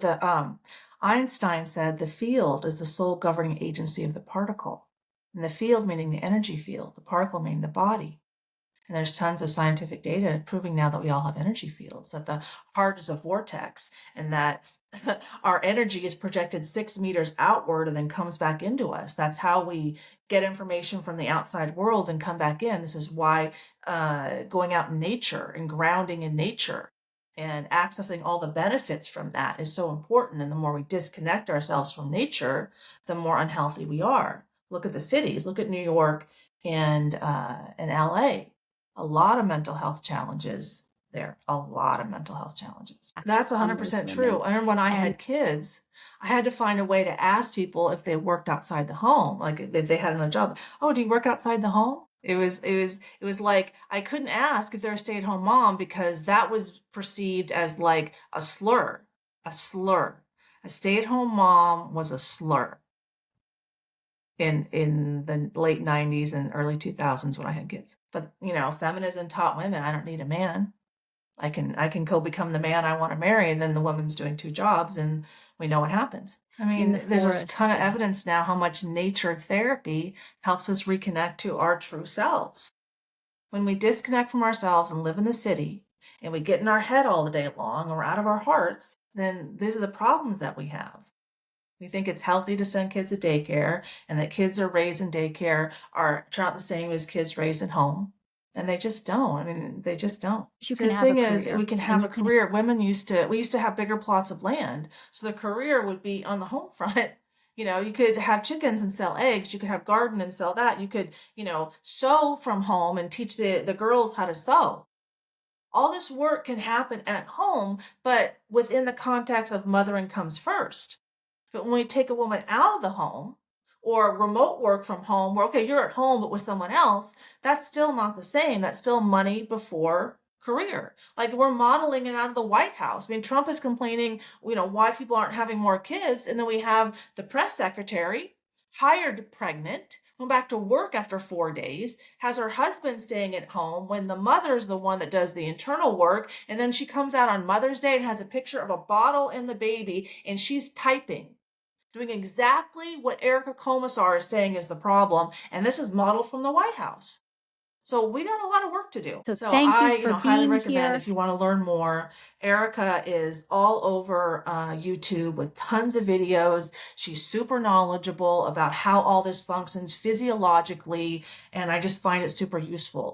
The Einstein said the field is the sole governing agency of the particle. And the field meaning the energy field, the particle meaning the body. And there's tons of scientific data proving now that we all have energy fields, that the heart is a vortex, and that our energy is projected 6 meters outward and then comes back into us. That's how we get information from the outside world and come back in. This is why going out in nature and grounding in nature and accessing all the benefits from that is so important. And the more we disconnect ourselves from nature, the more unhealthy we are. Look at the cities. Look at New York and LA. A lot of mental health challenges there. A lot of mental health challenges. That's 100% true. I remember when I had kids, I had to find a way to ask people if they worked outside the home, like if they had another job. Oh, do you work outside the home? It was like I couldn't ask if they're a stay-at-home mom because that was perceived as like a slur, a slur. A stay-at-home mom was a slur in the late 90s and early 2000s when I had kids. But, feminism taught women, I don't need a man. I can go become the man I want to marry, and then the woman's doing two jobs, and we know what happens. I mean, there's a ton of evidence now how much nature therapy helps us reconnect to our true selves. When we disconnect from ourselves and live in the city, and we get in our head all the day long or out of our hearts, then these are the problems that we have. We think it's healthy to send kids to daycare, and that kids are raised in daycare are not the same as kids raised at home. And they just don't. I mean, they just don't. So the thing is, we can have a career. We used to have bigger plots of land. So the career would be on the home front. You could have chickens and sell eggs. You could have garden and sell that. You could, sew from home and teach the girls how to sew. All this work can happen at home, but within the context of mothering comes first. But when we take a woman out of the home or remote work from home, where, okay, you're at home but with someone else, that's still not the same. That's still money before career. Like we're modeling it out of the White House. I mean, Trump is complaining, why people aren't having more kids. And then we have the press secretary hired pregnant, went back to work after 4 days, has her husband staying at home when the mother's the one that does the internal work. And then she comes out on Mother's Day and has a picture of a bottle and the baby, and she's typing, doing exactly what Erica Komisar is saying is the problem. And this is modeled from the White House. So we got a lot of work to do. So thank you for highly being recommend here. If you want to learn more, Erica is all over YouTube with tons of videos. She's super knowledgeable about how all this functions physiologically, and I just find it super useful.